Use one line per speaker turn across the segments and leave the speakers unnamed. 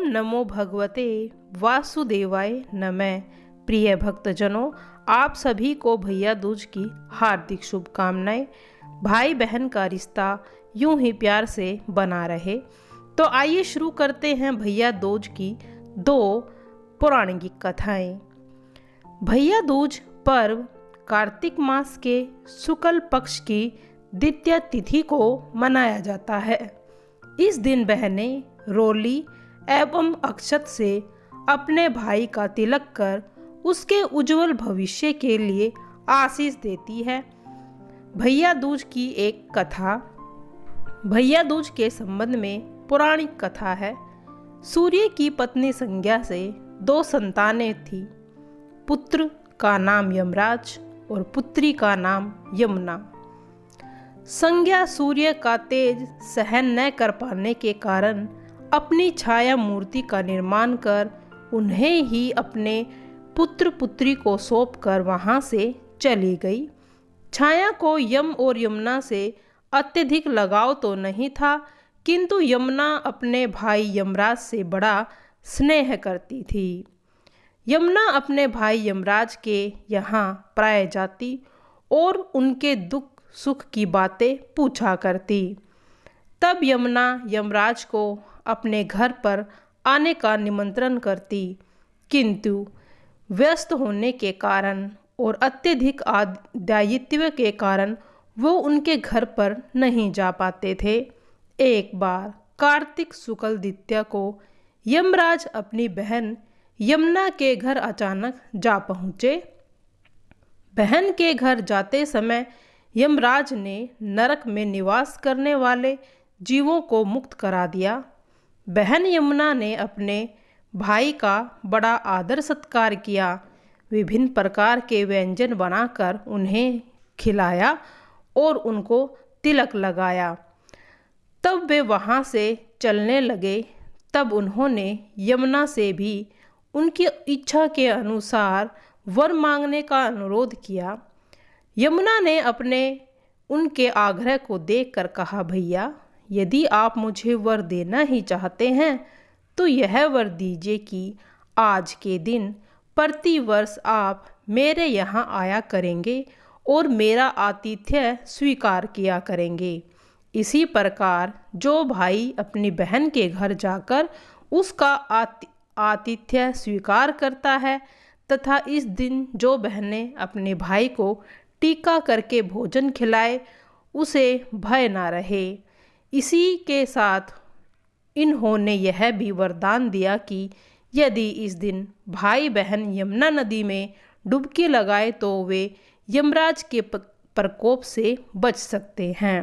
नमो भगवते वासुदेवाय नमः। प्रिय भक्तजनों, आप सभी को भैया दूज की हार्दिक शुभकामनाएं। भाई बहन का रिश्ता यूं ही प्यार से बना रहे। तो आइए शुरू करते हैं भैया दूज की दो पौराणिक कथाएं। भैया दूज पर्व कार्तिक मास के शुक्ल पक्ष की द्वितीय तिथि को मनाया जाता है। इस दिन बहनें रोली एवं अक्षत से अपने भाई का तिलक कर उसके उज्जवल भविष्य के लिए आशीष देती है। भैया दूज की एक कथा। भैया दूज के संबंध में पौराणिक कथा है। सूर्य की पत्नी संज्ञा से दो संतानें थी। पुत्र का नाम यमराज और पुत्री का नाम यमुना। संज्ञा सूर्य का तेज सहन न कर पाने के कारण अपनी छाया मूर्ति का निर्माण कर उन्हें ही अपने पुत्र पुत्री को सौंपकर वहां से चली गई। छाया को यम और यमुना से अत्यधिक लगाव तो नहीं था, किंतु यमुना अपने भाई यमराज से बड़ा स्नेह करती थी। यमुना अपने भाई यमराज के यहाँ प्राय जाती और उनके दुख सुख की बातें पूछा करती। तब यमुना यमराज को अपने घर पर आने का निमंत्रण करती, किंतु व्यस्त होने के कारण और अत्यधिक दायित्व के कारण वो उनके घर पर नहीं जा पाते थे। एक बार कार्तिक शुक्ल द्वितीया को यमराज अपनी बहन यमुना के घर अचानक जा पहुँचे। बहन के घर जाते समय यमराज ने नरक में निवास करने वाले जीवों को मुक्त करा दिया। बहन यमुना ने अपने भाई का बड़ा आदर सत्कार किया। विभिन्न प्रकार के व्यंजन बनाकर उन्हें खिलाया और उनको तिलक लगाया। तब वे वहाँ से चलने लगे। तब उन्होंने यमुना से भी उनकी इच्छा के अनुसार वर मांगने का अनुरोध किया। यमुना ने अपने उनके आग्रह को देखकर कहा, भैया यदि आप मुझे वर देना ही चाहते हैं तो यह वर दीजिए कि आज के दिन प्रति वर्ष आप मेरे यहाँ आया करेंगे और मेरा आतिथ्य स्वीकार किया करेंगे। इसी प्रकार जो भाई अपनी बहन के घर जाकर उसका आतिथ्य स्वीकार करता है तथा इस दिन जो बहनें अपने भाई को टीका करके भोजन खिलाए उसे भय ना रहे। इसी के साथ इन्होंने यह भी वरदान दिया कि यदि इस दिन भाई बहन यमुना नदी में डुबकी लगाए तो वे यमराज के प्रकोप से बच सकते हैं।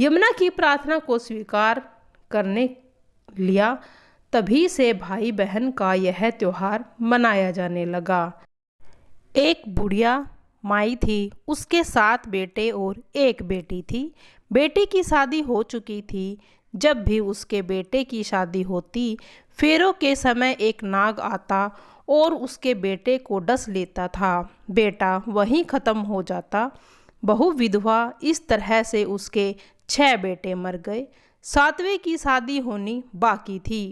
यमुना की प्रार्थना को स्वीकार करने लिया। तभी से भाई बहन का यह त्योहार मनाया जाने लगा। एक बुढ़िया माई थी, उसके 7 बेटे और 1 बेटी थी। बेटी की शादी हो चुकी थी। जब भी उसके बेटे की शादी होती, फेरों के समय एक नाग आता और उसके बेटे को डस लेता था। बेटा वहीं ख़त्म हो जाता। बहु विधवा इस तरह से उसके 6 बेटे मर गए। 7वें की शादी होनी बाकी थी।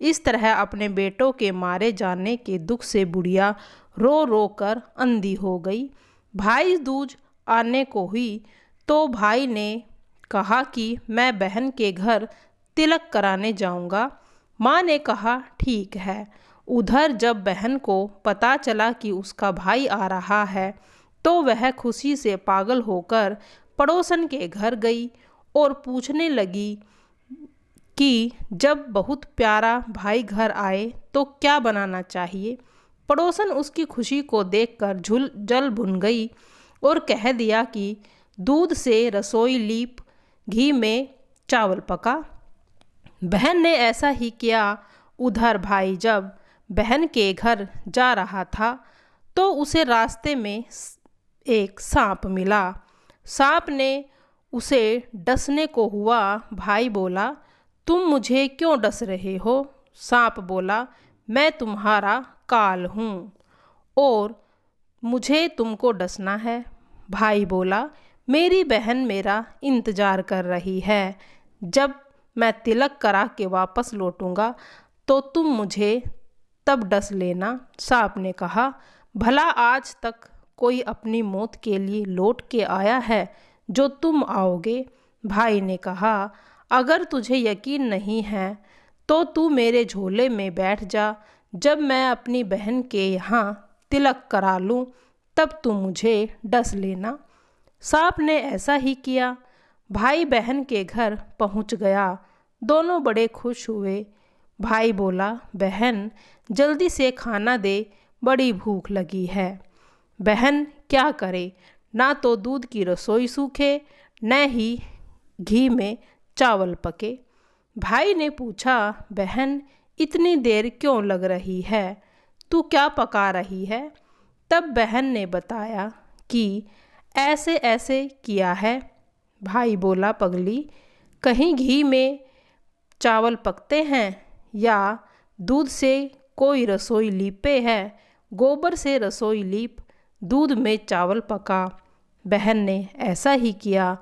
इस तरह अपने बेटों के मारे जाने के दुख से बुढ़िया रो रो कर अंधी हो गई। भाई दूज आने को हुई तो भाई ने कहा कि मैं बहन के घर तिलक कराने जाऊंगा। माँ ने कहा ठीक है। उधर जब बहन को पता चला कि उसका भाई आ रहा है तो वह खुशी से पागल होकर पड़ोसन के घर गई और पूछने लगी कि जब बहुत प्यारा भाई घर आए तो क्या बनाना चाहिए। पड़ोसन उसकी खुशी को देखकर जल भुन गई और कह दिया कि दूध से रसोई लीप, घी में चावल पका। बहन ने ऐसा ही किया। उधर भाई जब बहन के घर जा रहा था तो उसे रास्ते में एक सांप मिला। सांप ने उसे डसने को हुआ। भाई बोला, तुम मुझे क्यों डस रहे हो? सांप बोला, मैं तुम्हारा काल हूँ और मुझे तुमको डसना है। भाई बोला, मेरी बहन मेरा इंतज़ार कर रही है। जब मैं तिलक करा के वापस लौटूंगा तो तुम मुझे तब डस लेना। सांप ने कहा, भला आज तक कोई अपनी मौत के लिए लौट के आया है जो तुम आओगे? भाई ने कहा, अगर तुझे यकीन नहीं है तो तू मेरे झोले में बैठ जा। जब मैं अपनी बहन के यहाँ तिलक करा लूँ तब तू मुझे डस लेना। सांप ने ऐसा ही किया। भाई बहन के घर पहुँच गया। दोनों बड़े खुश हुए। भाई बोला, बहन जल्दी से खाना दे, बड़ी भूख लगी है। बहन क्या करे, ना तो दूध की रसोई सूखे न ही घी में चावल पके। भाई ने पूछा, बहन इतनी देर क्यों लग रही है, तू क्या पका रही है? तब बहन ने बताया कि ऐसे ऐसे किया है। भाई बोला, पगली, कहीं घी में चावल पकते हैं या दूध से कोई रसोई लीपे है? गोबर से रसोई लीप, दूध में चावल पका। बहन ने ऐसा ही किया।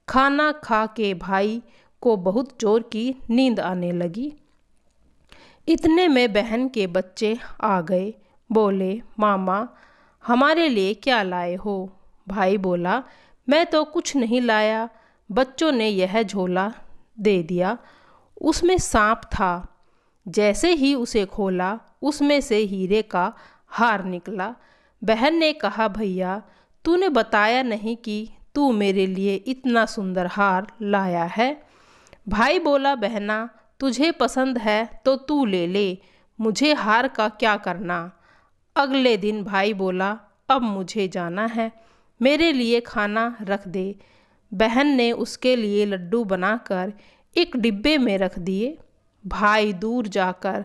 खाना खा के भाई को बहुत जोर की नींद आने लगी। इतने में बहन के बच्चे आ गए। बोले, मामा हमारे लिए क्या लाए हो? भाई बोला, मैं तो कुछ नहीं लाया। बच्चों ने यह झोला दे दिया। उसमें सांप था। जैसे ही उसे खोला उसमें से हीरे का हार निकला। बहन ने कहा, भैया तूने बताया नहीं कि तू मेरे लिए इतना सुंदर हार लाया है। भाई बोला, बहना तुझे पसंद है तो तू ले ले, मुझे हार का क्या करना। अगले दिन भाई बोला, अब मुझे जाना है, मेरे लिए खाना रख दे। बहन ने उसके लिए लड्डू बनाकर एक डिब्बे में रख दिए। भाई दूर जाकर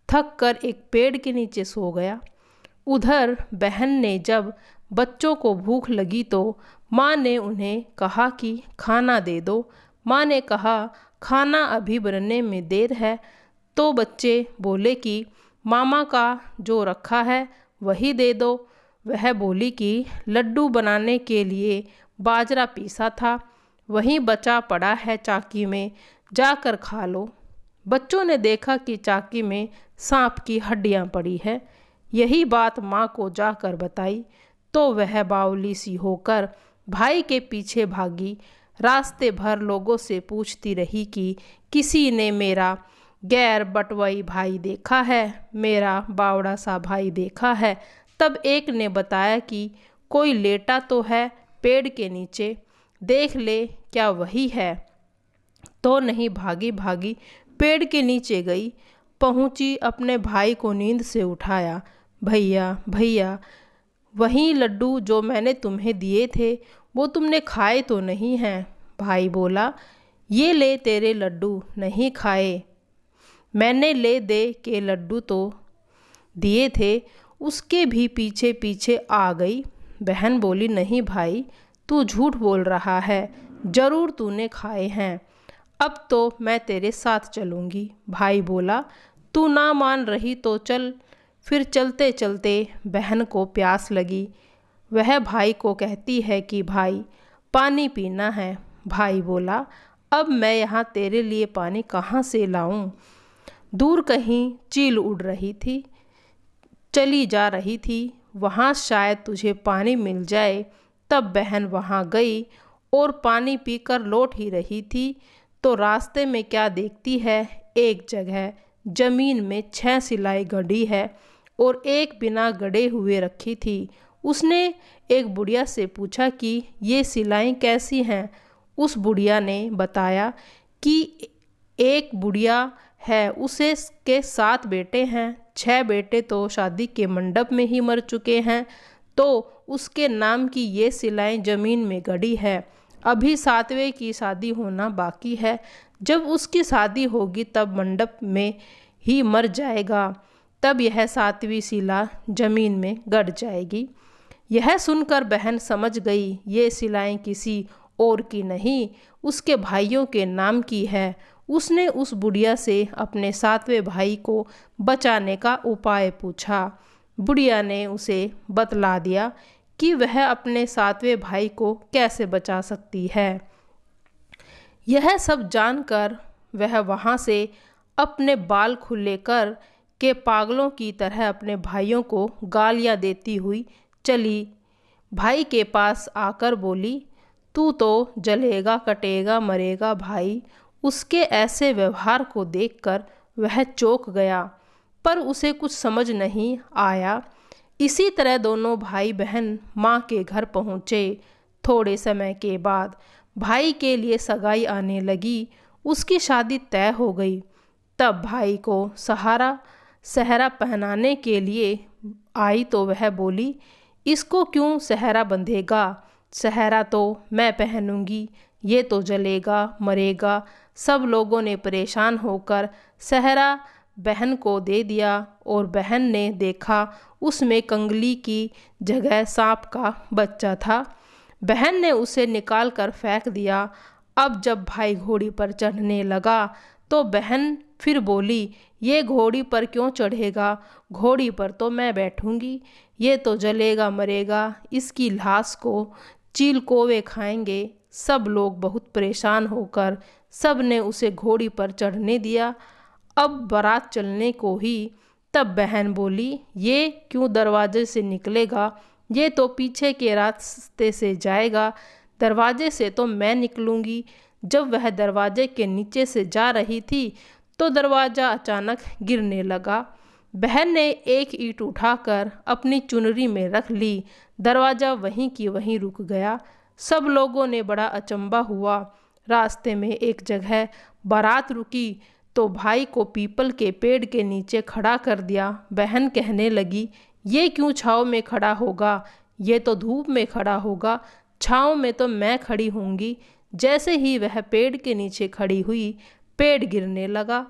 थक कर एक पेड़ के नीचे सो गया। उधर बहन ने जब बच्चों को भूख लगी तो माँ ने उन्हें कहा कि खाना दे दो। माँ ने कहा, खाना अभी बनने में देर है। तो बच्चे बोले कि मामा का जो रखा है वही दे दो। वह बोली कि लड्डू बनाने के लिए बाजरा पीसा था, वहीं बचा पड़ा है चाकी में, जाकर खा लो। बच्चों ने देखा कि चाकी में सांप की हड्डियां पड़ी है। यही बात माँ को जाकर बताई तो वह बावली सी होकर भाई के पीछे भागी। रास्ते भर लोगों से पूछती रही कि किसी ने मेरा गैर बटवाई भाई देखा है, मेरा बावड़ा सा भाई देखा है। तब एक ने बताया कि कोई लेटा तो है पेड़ के नीचे, देख ले क्या वही है। तो नहीं भागी भागी पेड़ के नीचे गई, पहुंची, अपने भाई को नींद से उठाया। भैया भैया, वही लड्डू जो मैंने तुम्हें दिए थे वो तुमने खाए तो नहीं हैं? भाई बोला, ये ले तेरे लड्डू, नहीं खाए, मैंने ले दे के लड्डू तो दिए थे। उसके भी पीछे पीछे आ गई। बहन बोली, नहीं भाई तू झूठ बोल रहा है, ज़रूर तूने खाए हैं, अब तो मैं तेरे साथ चलूँगी। भाई बोला, तू ना मान रही तो चल। फिर चलते चलते बहन को प्यास लगी। वह भाई को कहती है कि भाई पानी पीना है। भाई बोला, अब मैं यहाँ तेरे लिए पानी कहाँ से लाऊं? दूर कहीं चील उड़ रही थी, चली जा रही थी, वहाँ शायद तुझे पानी मिल जाए। तब बहन वहाँ गई और पानी पीकर लौट ही रही थी तो रास्ते में क्या देखती है, एक जगह जमीन में 6 सिलाई गड़ी है और एक बिना गड़े हुए रखी थी। उसने एक बुढ़िया से पूछा कि ये सिलाई कैसी हैं? उस बुढ़िया ने बताया कि एक बुढ़िया है, उसे के 7 बेटे हैं, 6 बेटे तो शादी के मंडप में ही मर चुके हैं, तो उसके नाम की ये सिलाई जमीन में गड़ी है। अभी 7वें की शादी होना बाकी है, जब उसकी शादी होगी तब मंडप में ही मर जाएगा, तब यह 7वीं सिला जमीन में गड़ जाएगी। यह सुनकर बहन समझ गई ये सिलाई किसी और की नहीं, उसके भाइयों के नाम की है। उसने उस बुढ़िया से अपने 7वें भाई को बचाने का उपाय पूछा। बुढ़िया ने उसे बतला दिया कि वह अपने 7वें भाई को कैसे बचा सकती है। यह सब जानकर वह वहाँ से अपने बाल खुले कर के पागलों की तरह अपने भाइयों को गालियां देती हुई चली भाई के पास आकर बोली, तू तो जलेगा कटेगा मरेगा भाई। उसके ऐसे व्यवहार को देखकर वह चौंक गया, पर उसे कुछ समझ नहीं आया। इसी तरह दोनों भाई बहन माँ के घर पहुँचे। थोड़े समय के बाद भाई के लिए सगाई आने लगी। उसकी शादी तय हो गई। तब भाई को सहरा पहनाने के लिए आई तो वह बोली, इसको क्यों सहरा बंधेगा? सहरा तो मैं पहनूंगी, ये तो जलेगा मरेगा। सब लोगों ने परेशान होकर सहरा बहन को दे दिया और बहन ने देखा उसमें कंगली की जगह सांप का बच्चा था। बहन ने उसे निकाल कर फेंक दिया। अब जब भाई घोड़ी पर चढ़ने लगा तो बहन फिर बोली, ये घोड़ी पर क्यों चढ़ेगा? घोड़ी पर तो मैं बैठूंगी, ये तो जलेगा मरेगा, इसकी लाश को चील कौवे खाएंगे। सब लोग बहुत परेशान होकर सब ने उसे घोड़ी पर चढ़ने दिया। अब बारात चलने को ही तब बहन बोली, ये क्यों दरवाजे से निकलेगा? ये तो पीछे के रास्ते से जाएगा, दरवाजे से तो मैं निकलूंगी। जब वह दरवाजे के नीचे से जा रही थी तो दरवाज़ा अचानक गिरने लगा। बहन ने एक ईंट उठाकर अपनी चुनरी में रख ली। दरवाज़ा वहीं की वहीं रुक गया। सब लोगों ने बड़ा अचंभा हुआ। रास्ते में एक जगह बारात रुकी तो भाई को पीपल के पेड़ के नीचे खड़ा कर दिया। बहन कहने लगी, ये क्यों छाँव में खड़ा होगा? ये तो धूप में खड़ा होगा, छाँव में तो मैं खड़ी होंगी। जैसे ही वह पेड़ के नीचे खड़ी हुई, पेड़ गिरने लगा।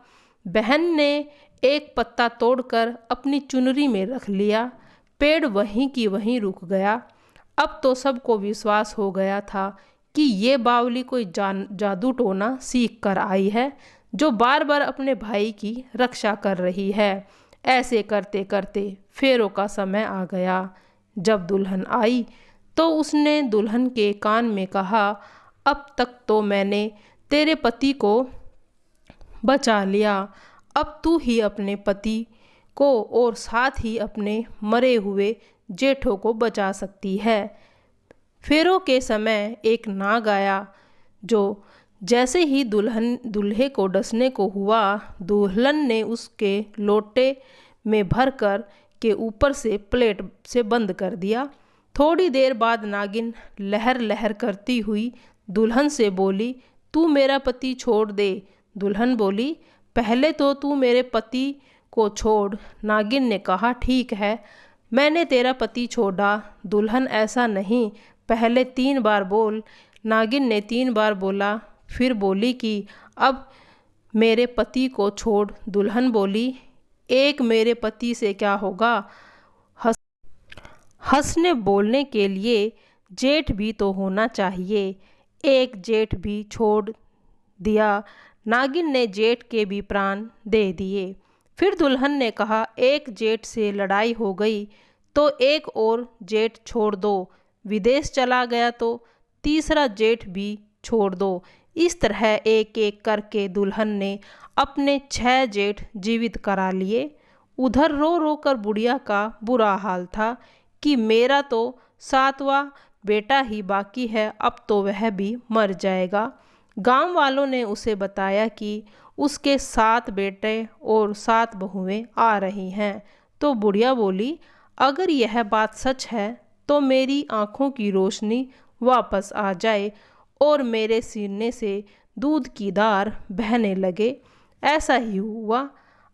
बहन ने एक पत्ता तोड़कर अपनी चुनरी में रख लिया। पेड़ वहीं की वहीं रुक गया। अब तो सबको विश्वास हो गया था कि ये बावली कोई जादू टोना सीख कर आई है, जो बार बार अपने भाई की रक्षा कर रही है। ऐसे करते करते फेरों का समय आ गया। जब दुल्हन आई तो उसने दुल्हन के कान में कहा, अब तक तो मैंने तेरे पति को बचा लिया, अब तू ही अपने पति को और साथ ही अपने मरे हुए जेठों को बचा सकती है। फेरों के समय एक नाग आया, जो जैसे ही दूल्हे को डसने को हुआ, दुल्हन ने उसके लोटे में भरकर के ऊपर से प्लेट से बंद कर दिया। थोड़ी देर बाद नागिन लहर लहर करती हुई दुल्हन से बोली, तू मेरा पति छोड़ दे। दुल्हन बोली, पहले तो तू मेरे पति को छोड़। नागिन ने कहा, ठीक है, मैंने तेरा पति छोड़ा। दुल्हन, ऐसा नहीं, पहले 3 बार बोल। नागिन ने 3 बार बोला। फिर बोली कि अब मेरे पति को छोड़। दुल्हन बोली, एक मेरे पति से क्या होगा? हंसने बोलने के लिए जेठ भी तो होना चाहिए। एक जेठ भी छोड़ दिया। नागिन ने जेठ के भी प्राण दे दिए। फिर दुल्हन ने कहा, एक जेठ से लड़ाई हो गई तो एक और जेठ छोड़ दो। विदेश चला गया तो तीसरा जेठ भी छोड़ दो। इस तरह एक एक करके दुल्हन ने अपने 6 जेठ जीवित करा लिए। उधर रो रो कर बुढ़िया का बुरा हाल था कि मेरा तो 7वां बेटा ही बाकी है, अब तो वह भी मर जाएगा। गांव वालों ने उसे बताया कि उसके 7 बेटे और 7 बहुएं आ रही हैं। तो बुढ़िया बोली, अगर यह बात सच है तो मेरी आँखों की रोशनी वापस आ जाए और मेरे सीने से दूध की धार बहने लगे। ऐसा ही हुआ।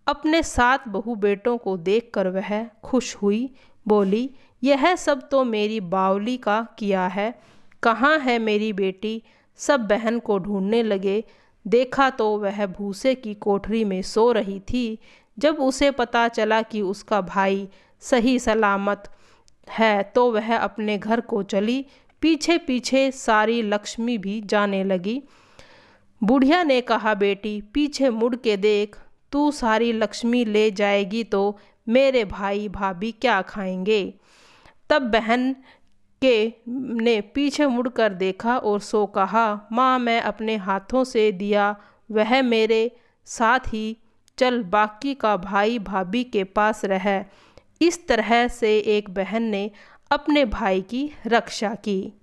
अपने 7 बहू बेटों को देखकर वह खुश हुई। बोली, यह सब तो मेरी बावली का किया है। कहाँ है मेरी बेटी? सब बहन को ढूंढने लगे। देखा तो वह भूसे की कोठरी में सो रही थी। जब उसे पता चला कि उसका भाई सही सलामत है तो वह अपने घर को चली। पीछे पीछे सारी लक्ष्मी भी जाने लगी। बुढ़िया ने कहा, बेटी पीछे मुड़ के देख, तू सारी लक्ष्मी ले जाएगी तो मेरे भाई भाभी क्या खाएंगे? तब बहन ने पीछे मुड़कर देखा और सो कहा, माँ मैं अपने हाथों से दिया वह मेरे साथ ही चल बाकी का भाई भाभी के पास रह। इस तरह से एक बहन ने अपने भाई की रक्षा की।